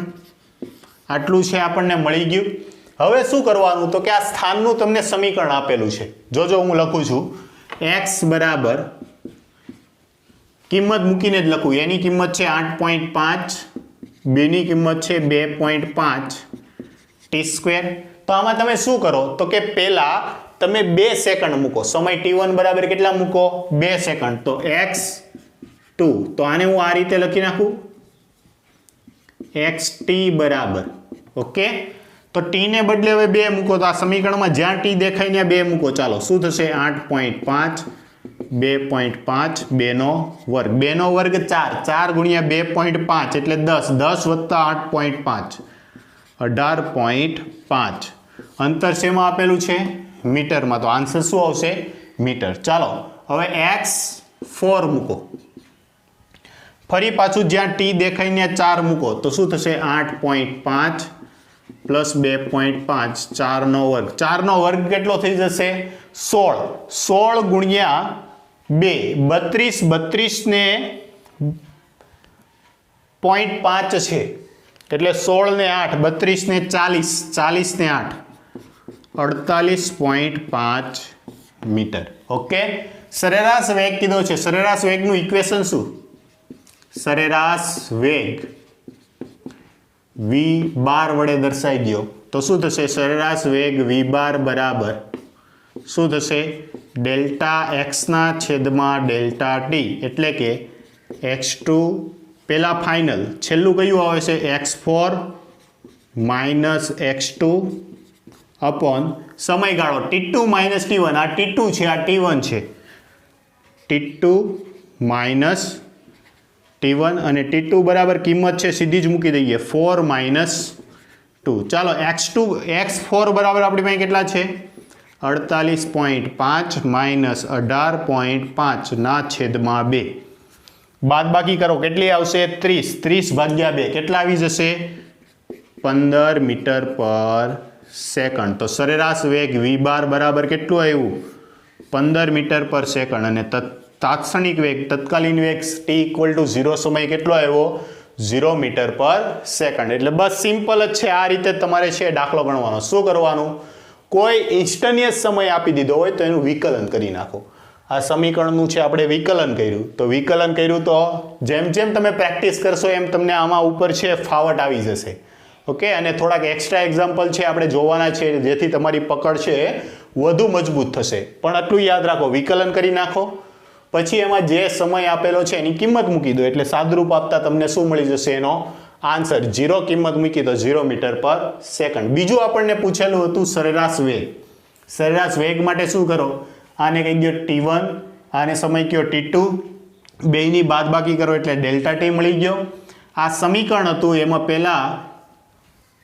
આટલું છે, આપણને મળી ગયું. હવે શું કરવાનું? તો કે આ સ્થાનનું તમને સમીકરણ આપેલું છે. જોજો હું લખું છું, x બરાબર કિંમત મૂકીને જ લખું. એની કિંમત છે 8.5, બીની કિંમત છે 2.5 ટી સ્ક્વેર. તો આમાં તમે શું કરો? તો કે પહેલા તમે 2 સેકન્ડ મૂકો. સમય t1 બરાબર કેટલા મૂકો? 2 સેકન્ડ. તો x2, તો આને હું આ રીતે લખી નાખું, xt બરાબર. ઓકે, તો t ને બદલે હવે 2 મૂકો. તો આ સમીકરણમાં જ્યાં t દેખાય ત્યાં 2 મૂકો. ચાલો, શું થશે? 8.5 2.5 2 નો વર્ગ, 2 નો વર્ગ 4, 4 ગુણ્યા 2.5 એટલે 10, 10 વત્તા 8.5 18.5. અંતર શેમાં આપેલું છે? મીટરમાં. તો આન્સર શું આવશે? મીટર. ચાલો, હવે x4 મૂકો. ફરી પાછું જ્યાં t દેખાય ત્યાં 4 મૂકો. તો શું થશે? 8.5 પ્લસ 2.5 4 નો વર્ગ. 4 નો વર્ગ કેટલો થઈ જશે? 16. 16 ગુણ્યા 2 32, 32 ને 0.5 છે એટલે 16 ને 8, 32 ને 40, 40 ને 8 48.5 મીટર. ઓકે, સરેરાશ વેગ કીધો છે. સરેરાશ વેગનું ઇક્વેશન શું? સરેરાશ વેગ v બાર વડે દર્શાવી દો તો શું થશે? સરેરાશ વેગ v બાર બરાબર શું થશે? ડેલ્ટા x ના છેદમાં ડેલ્ટા t, એટલે કે x2 પહેલા ફાઇનલ, છેલ્લું કયું આવે છે? x4 માઇનસ x2 અપોન સમયગાળો t2 માઇનસ t1. આ t2 છે, આ t1 છે. t2 માઇનસ t1 અને t2 બરાબર કિંમત છે સીધી જ મૂકી દઈએ, 4 માઇનસ 2 ચાલો x2 x4 બરાબર આપણી પાસે કેટલા છે 48.5 માઇનસ 18.5 ના છેદમાં 2 બાદ બાકી કરો કેટલી આવશે 30 ભાગ્યા 2 કેટલા આવી જશે 15 મીટર પર સેકન્ડ તો સરેરાશ વેગ v બાર બરાબર કેટલું આવ્યું 15 મીટર પર સેકન્ડ અને તાત્ક્ષણિક વેગ તત્કાલીન વેગ t ઇક્વલ ટુ 0 સમય કેટલો આવ્યો 0 મીટર પર સેકન્ડ એટલે બસ સિમ્પલ જ છે આ રીતે તમારે છે દાખલો ગણવાનો શું કરવાનું કોઈ ઇન્સ્ટન્ટિયસ સમય આપી દીધો હોય તો એનું વિકલન કરી નાખો આ સમીકરણનું છે આપણે વિકલન કર્યું તો જેમ જેમ તમે પ્રેક્ટિસ કરશો એમ તમને આમાં ઉપર છે ફાવટ આવી જશે ઓકે અને થોડાક એક્સ્ટ્રા એક્ઝામ્પલ છે આપણે જોવાના છે જેથી તમારી પકડ છે વધુ મજબૂત થશે પણ આટલું યાદ રાખો વિકલન કરી નાખો પછી એમાં જે સમય આપેલો છે એની કિંમત મૂકી દો એટલે સાદુરૂપ આપતા તમને શું મળી જશે એનો આન્સર 0 કિંમત મૂકી તો 0 મીટર પર સેકન્ડ બીજું આપણને પૂછેલું હતું સરેરાશ વેગ માટે શું કરો આને કહી દો t1 આને સમય કયો t2 બેયની બાદબાકી કરો એટલે ડેલ્ટા t મળી ગયો આ સમીકરણ હતું એમાં પહેલા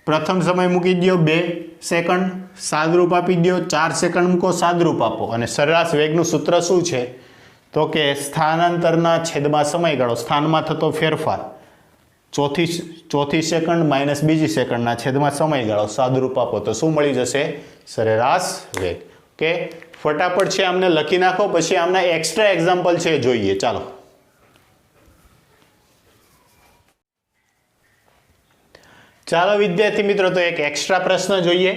પ્રથમ સમય મૂકી દો 2 સેકન્ડ સાદુરૂપ આપી દો 4 સેકન્ડ મૂકો સાદુરૂપ આપો અને સરેરાશ વેગનું સૂત્ર શું છે તો કે સ્થાનાંતરના છેદમાં સમયગાળો સ્થાનમાં થતો ફેરફાર ચોથી સેકન્ડ માઇનસ બીજી સેકન્ડના છેદમાં સમયગાળો સાદુરૂપ આપો તો શું મળી જશે સરેરાશ વેગ ઓકે ફટાફટ છે આમને લખી નાખો પછી આમના એક્સ્ટ્રા એક્ઝામ્પલ છે જોઈએ ચાલો વિદ્યાર્થી મિત્રો તો એક એક્સ્ટ્રા પ્રશ્ન જોઈએ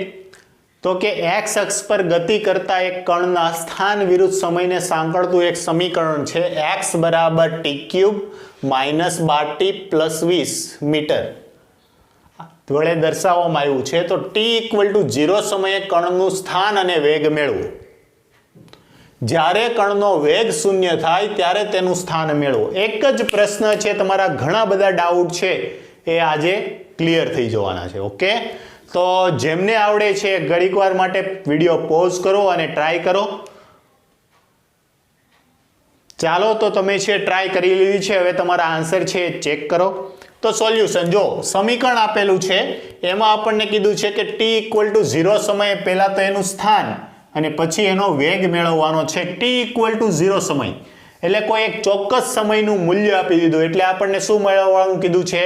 તો કે x અક્ષ પર ગતિ કરતા એક કણના સ્થાન વિરુદ્ધ સમયને સાંકળતું એક સમીકરણ છે x બરાબર t³ minus 12t plus 20 metre વડે દર્શાવવામાં આવ્યું છે તો t ઇક્વલ ટુ 0 સમયે કણનું સ્થાન અને વેગ મેળવો જ્યારે કણનો વેગ શૂન્ય થાય ત્યારે તેનું સ્થાન મેળવો એક જ પ્રશ્ન છે તમારા ઘણા બધા ડાઉટ છે એ આજે ક્લિયર થઈ જવાના છે ઓકે તો જેમને આવડે છે ઘડીકવાર માટે વિડીયો પોઝ કરો અને ટ્રાય કરો ચાલો તો તમે છે ટ્રાય કરી લીધી છે હવે તમારા આન્સર છે ચેક કરો તો સોલ્યુશન જો સમીકરણ આપેલું છે એમાં આપણને કીધું છે કે t ઇક્વલ ટુ 0 સમયે પહેલા તો એનું સ્થાન અને પછી એનો વેગ મેળવવાનો છે t ઇક્વલ ટુ 0 સમય એટલે કોઈ એક ચોક્કસ સમયનું મૂલ્ય આપી દીધું એટલે આપણને શું મેળવવાનું કીધું છે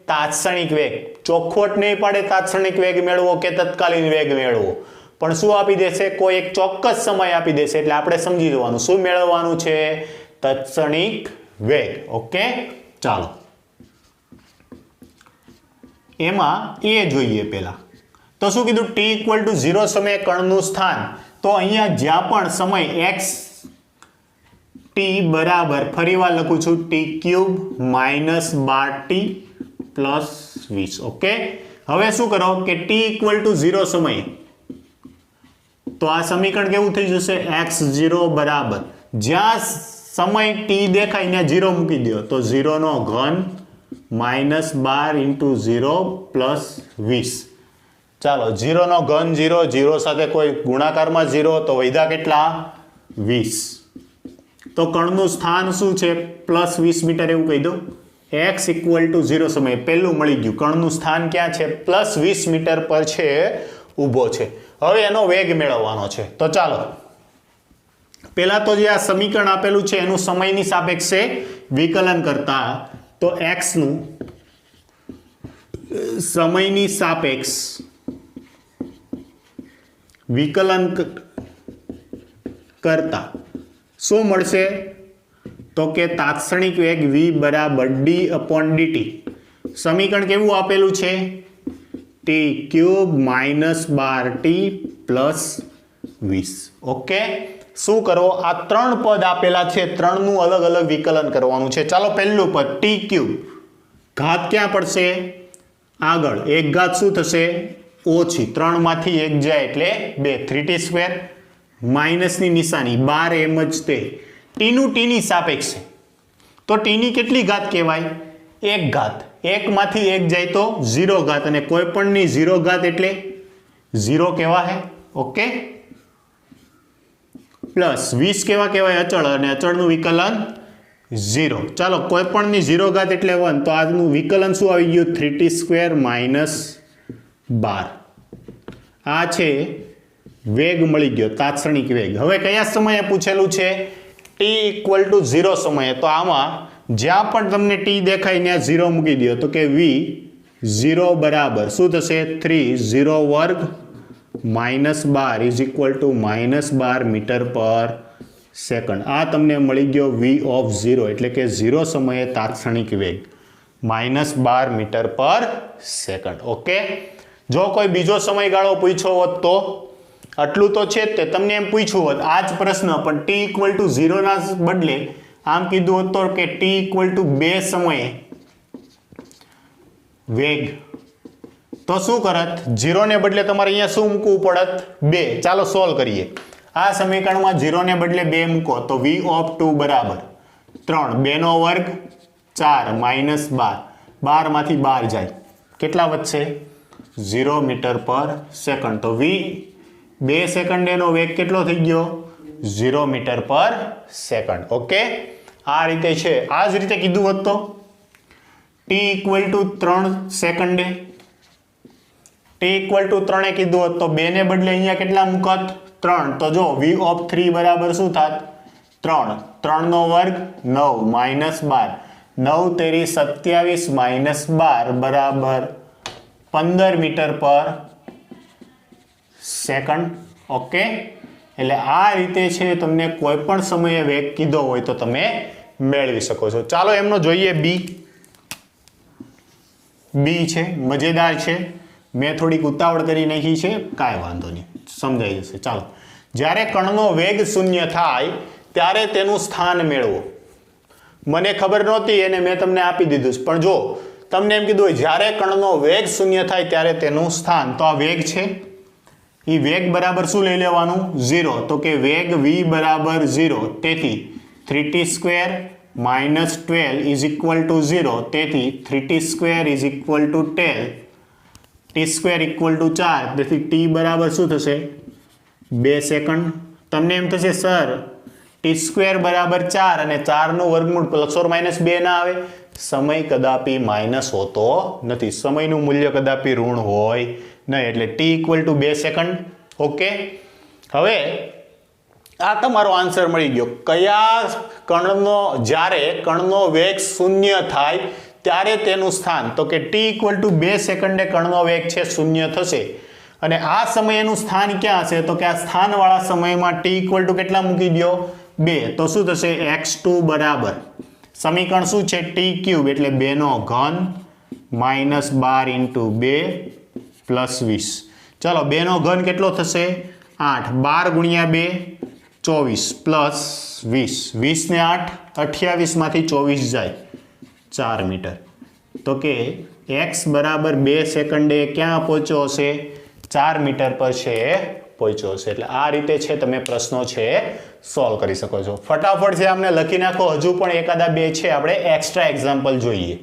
તાત્ક્ષણિક વેગ ચોખવટ નહીં પાડે તાત્ક્ષણિક વેગ મેળવો કે તત્કાલીન વેગ મેળવો પણ શું આપી દેશે કોઈ એક ચોક્કસ સમય આપી દેશે એટલે આપણે સમજી જવાનું શું મેળવવાનું છે તાત્ક્ષણિક વેગ ઓકે ચાલો એમાં એ જોઈએ પહેલા તો શું કીધું t ઇક્વલ ટુ 0 સમયે કણનું સ્થાન તો અહીંયા જ્યાં પણ સમય x t બરાબર ફરીવાર લખું છું t³ minus 12t plus 20 okay હવે શું કરો કે t ઇક્વલ ટુ 0 સમયે તો આ સમીકરણ કેવું થઈ જશે x0 બરાબર જ્યાં સમય t દેખાય ત્યાં 0 મૂકી દો તો 0 નો ઘન માઇનસ 12 ઇન્ટુ 0 પ્લસ 20 ચાલો 0 નો ઘન 0 સાથે કોઈ ગુણાકારમાં 0 તો વધ્યા કેટલા 20 તો કણનું સ્થાન શું છે પ્લસ 20 મીટર એવું કહી દો x ઇક્વલ ટુ 0 સમયે પહેલું મળી ગયું કણનું સ્થાન ક્યાં છે પ્લસ 20 મીટર પર છે ઊભો છે હવે એનો વેગ મેળવવાનો છે તો ચાલો પહેલા તો જે આ સમીકરણ આપેલું છે એનું સમયની સાપેક્ષે વિકલન કરતા તો x નું સમયની સાપેક્ષ વિકલન કરતા શું મળશે તો કે તાત્ક્ષણિક વેગ v બરાબર d/dt સમીકરણ કેવું આપેલું છે t³ minus 12t plus 20 okay શું કરો આ ત્રણ પદ આપેલા છે ત્રણનું અલગ અલગ વિકલન કરવાનું છે ચાલો પહેલું પદ t³ ઘાત ક્યાં પડશે આગળ એક ઘાત શું થશે ઓછી 3 માંથી 1 જાય એટલે 2 3t² માઇનસની નિશાની 12 એમ જ તે t નું t ની સાપેક્ષે તો t ની કેટલી ઘાત કહેવાય એક ઘાત એક માંથી 1 જાય તો 0 ઘાત અને કોઈ પણ ની 0 ઘાત એટલે 0 કહેવાય ઓકે પ્લસ 20 કેવા કહેવાય અચળ અને અચળનું વિકલન 0 ચાલો કોઈ પણ ની 0 ઘાત એટલે 1 તો આજનું વિકલન શું આવી ગયું 3t² માઇનસ 12 આ છે વેગ મળી ગયો, તાત્ક્ષણિક વેગ. હવે કયા સમયે પૂછેલું છે? t ઇક્વલ ટુ 0 સમયે. તો આમાં જ્યાં પણ તમને t દેખાય ત્યાં 0 મૂકી દો તો કે v 0 બરાબર શું થશે? 3 0 વર્ગ -12 ઇઝ ઇક્વલ ટુ -12 મીટર પર સેકન્ડ. આ તમને મળી ગયો v ઓફ 0 એટલે કે 0 સમયે તાત્ક્ષણિક વેગ -12 મીટર પર સેકન્ડ. ઓકે, જો કોઈ બીજો સમયગાળો પૂછ્યો હોત તો આટલું તો છે જ તે, તમને એમ પૂછ્યું હોત આ જ પ્રશ્ન પણ t ઇક્વલ ટુ 0 ના બદલે આમ કીધું હોત તો કે t ઇક્વલ ટુ 2 સમયે વેગ, તો શું કરત? 0 ને બદલે તમારે અહીંયા શું મૂકવું પડત? 2. ચાલો સોલ્વ કરીએ. આ સમીકરણમાં 0 ને બદલે 2 મૂકો તો v ઓફ 2 બરાબર 3 2 નો વર્ગ 4 -12 12 માંથી 12 જાય, કેટલા વધશે? 0 મીટર પર સેકન્ડ. તો v 2 સેકન્ડ એનો વેગ કેટલો થઈ ગયો? 0 મીટર પર સેકન્ડ. ઓકે, આ રીતે છે. આ જ રીતે કીધું હોત તો t equal to 3 સેકન્ડે, t equal to 3 કીધું હોત તો 2 ને બદલે અહીંયા કેટલા મૂકત? 3. તો જો v ઓફ 3 બરાબર શું થાત? 3 3 નો વર્ગ 9 -12 9 તેરી 27 -12 બરાબર 15 મીટર પર સેકન્ડ. ઓકે, એટલે આ રીતે છે તમને કોઈ પણ સમયે વેગ કીધો હોય તો તમે મેળવી શકો છો. ચાલો એમનો જોઈએ બી છે, મજેદાર છે. મેં થોડીક ઉતાવળ કરી નાખી છે, કાંઈ વાંધો નહીં, સમજાઈ જશે. ચાલો, જ્યારે કણનો વેગ શૂન્ય થાય ત્યારે તેનું સ્થાન મેળવો. મને ખબર નહોતી એને મેં તમને આપી દીધું છે, પણ જો તમને એમ કીધું હોય જ્યારે કણનો વેગ શૂન્ય થાય ત્યારે તેનું સ્થાન, તો આ વેગ છે એ વેગ બરાબર શું લઈ લેવાનું? 0. તો કે વેગ v બરાબર 0, તેથી 3t² -12 ઇઝ ઇક્વલ ટુ 0, તેથી 3t² is equal two 10, t² equal to 4, તેથી t બરાબર શું થશે? 2 સેકન્ડ. તમને એમ થશે સર t² બરાબર 4 અને 4નું વર્ગમૂળ ±2 ના આવે? સમય કદાપી માઇનસ હોતો નથી, સમયનું મૂલ્ય કદાપી ઋણ હોય નહીં, એટલે t equal to 2 second. Okay, હવે આ તમારો આન્સર મળી ગયો. કયા કણનો, જ્યારે કણનો વેગ શૂન્ય થાય ત્યારે તેનું સ્થાન, તો કે t ઇક્વલ ટુ 2 સેકન્ડે કણનો વેગ છે શૂન્ય થશે અને આ સમયનું સ્થાન ક્યાં હશે? તો કે આ સ્થાનવાળા સમયમાં t ઇક્વલ ટુ કેટલા મૂકી દો? 2. તો શું થશે? x2 બરાબર સમીકરણ શું છે? t³ એટલે 2 નો ઘન -12 × 2 + 20. ચાલો 2 નો ઘન કેટલો થશે? 8. 12 × 2 24 + 20. 20 ને 8 28 માંથી 24 જાય 4 મીટર. તો કે x બરાબર 2 સેકન્ડે ક્યાં પહોંચ્યો હશે? 4 મીટર પર છે પહોંચ્યો હશે. એટલે આ રીતે છે તમે પ્રશ્નો છે સોલ્વ કરી શકો છો. ફટાફટ છે આમને લખી નાખો. હજુ પણ એકાદા બે છે આપણે એક્સ્ટ્રા એક્ઝામ્પલ જોઈએ.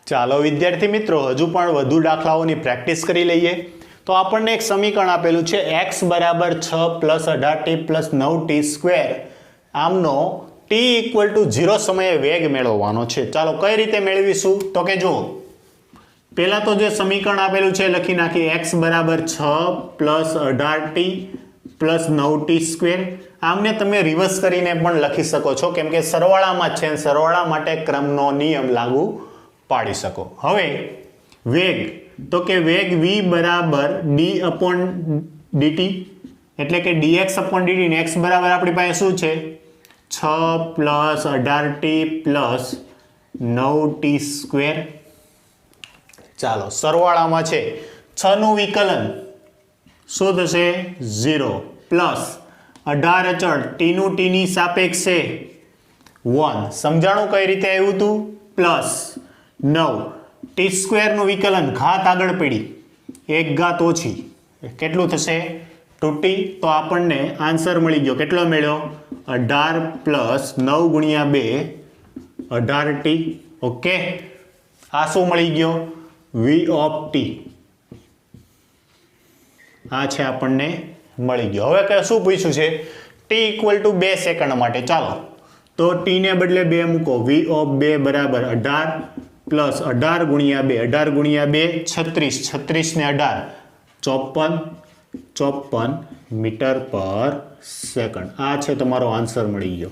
ચાલો વિદ્યાર્થી મિત્રો, હજુ પણ વધુ દાખલાઓની પ્રેક્ટિસ કરી લઈએ. તો આપણને એક સમીકરણ આપેલું છે x બરાબર 6 + 18t + 9t². આમનો t ઇક્વલ ટુ 0 સમયે વેગ મેળવવાનો છે. ચાલો કઈ રીતે મેળવીશું? તો કે જો પહેલા તો જે સમીકરણ આપેલું છે લખી નાખીએ. x બરાબર 6 + 18t + 9t². આમને તમે રિવર્સ કરીને પણ લખી શકો છો, કેમ કે સરવાળામાં છે, સરવાળા માટે ક્રમનો નિયમ લાગુ પાડી શકો. હવે વેગ, તો કે વેગ v બરાબર d/dt એટલે કે dx/dt ને x બરાબર આપણી પાસે શું છે? 6 + 18t + 9t². ચાલો સરવાળામાં છે 6 નું વિકલન શું થશે? 0 + 18 અચળ t નું t ની સાપેક્ષે 1. સમજાણું કઈ રીતે આવ્યું હતું? +9 t² નું વિકલન, ઘાત આગળ પડી, એક ઘાત ઓછી, કેટલું થશે? 2t. તો આપણને આન્સર મળી ગયો. કેટલો મળ્યો? 18 + 9 × 2 18t. ઓકે, આ શું મળી ગયો? v of t. આ છે આપણને મળી ગયો. હવે કે શું પૂછ્યું છે? t ઇક્વલ ટુ 2 સેકન્ડ માટે. ચાલો તો t ને બદલે 2 મૂકો. v ઓફ 2 બરાબર 18 પ્લસ 18 ગુણ્યા 2, 18 ગુણ્યા 2 36, 36 ને 18 54 મીટર પર સેકન્ડ. આ છે તમારો આન્સર મળી ગયો.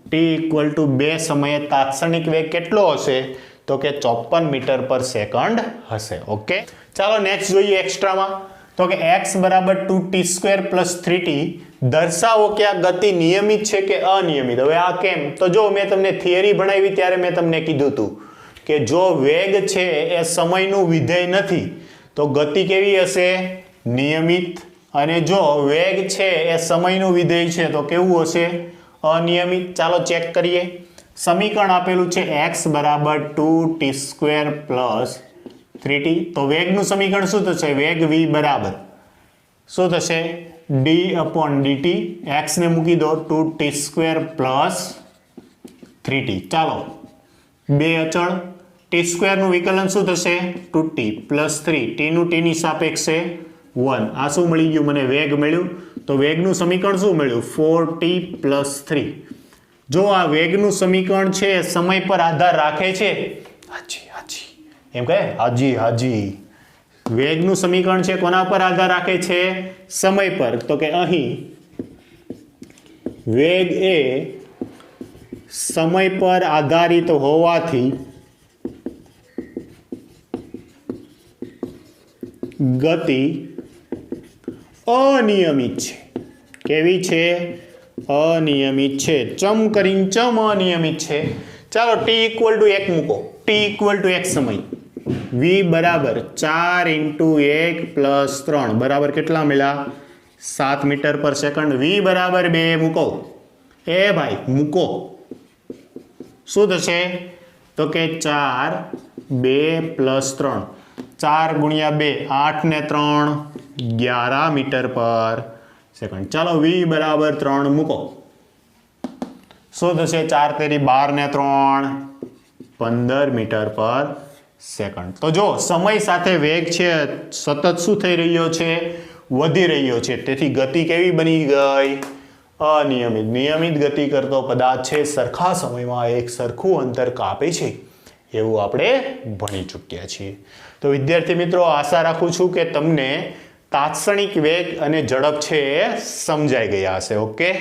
ટી ઇક્વલ ટુ 2 સમયે તાત્ક્ષણિક વેગ કેટલો હશે? તો કે 54 મીટર પર સેકન્ડ હશે. ઓકે, ચાલો નેક્સ્ટ જોઈએ એક્સ્ટ્રામાં. તો કે x બરાબર 2t² પ્લસ 3t દર્શાવો કે આ ગતિ નિયમિત છે કે અનિયમિત. હવે આ કેમ? તો જો મેં તમને થિયરી ભણાવી ત્યારે મેં તમને કીધું હતું કે જો વેગ છે એ સમયનું વિધેય નથી તો ગતિ કેવી હશે? નિયમિત. અને જો વેગ છે એ સમયનું વિધેય છે તો કેવું હશે? અનિયમિત. ચાલો ચેક કરીએ. સમીકરણ આપેલું છે x બરાબર 2t² પ્લસ 3t. તો વેગનું સમીકરણ શું થશે? વેગ v બરાબર શું થશે? d/dt. x ને મૂકી દો 2t² પ્લસ 3t. ચાલો બે અચળ, t² નું વિકલન શું થશે? 2t પ્લસ 3, t નું t ની સાપેક્ષે 1. આ શું મળી ગયું મને? વેગ મળ્યું. તો વેગનું સમીકરણ શું મળ્યું? 4t plus 3. જો આ વેગનું સમીકરણ છે સમય પર આધાર રાખે છે? હાજી હાજી એમ કહે? હાજી હાજી. વેગનું સમીકરણ છે કોના પર આધાર રાખે છે? સમય પર. તો કે અહીં વેગ એ સમય પર આધારિત હોવાથી ગતિ અનિયમિત છે. કેવી છે? અનિયમિત છે. ચમ કરીને ચમ અનિયમિત છે. ચાલો ટી ઇક્વલ ટુ 1 મૂકો. ટી ઇક્વલ ટુ 1 સમય. v બરાબર 4 × 1 પ્લસ 3 બરાબર કેટલા મળ્યા? 7 મીટર પર સેકન્ડ. v બરાબર 2 મૂકો. એ ભાઈ મૂકો. શું થશે? તો કે 4 2 પ્લસ 3, 4 ગુણ્યા 2 8 ને 3 11 મીટર પર સેકન્ડ. ચાલો v બરાબર 3 મૂકો. શું થશે? 4 તેરી 12 ને 3 15 મીટર પર સેકન્ડ. તો જો સમય સાથે વેગ છે સતત શું થઈ રહ્યો છે? વધી રહ્યો છે. તેથી ગતિ કેવી બની ગઈ? અનિયમિત. નિયમિત ગતિ કરતો પદાર્થ છે સરખા સમયમાં એક સરખું અંતર કાપે છે એવું આપણે ભણી ચૂક્યા છીએ. તો વિદ્યાર્થી મિત્રો, આશા રાખું છું કે તમને તાત્ક્ષણિક વેગ અને ઝડપ છે એ સમજાઈ ગયા હશે. ઓકે.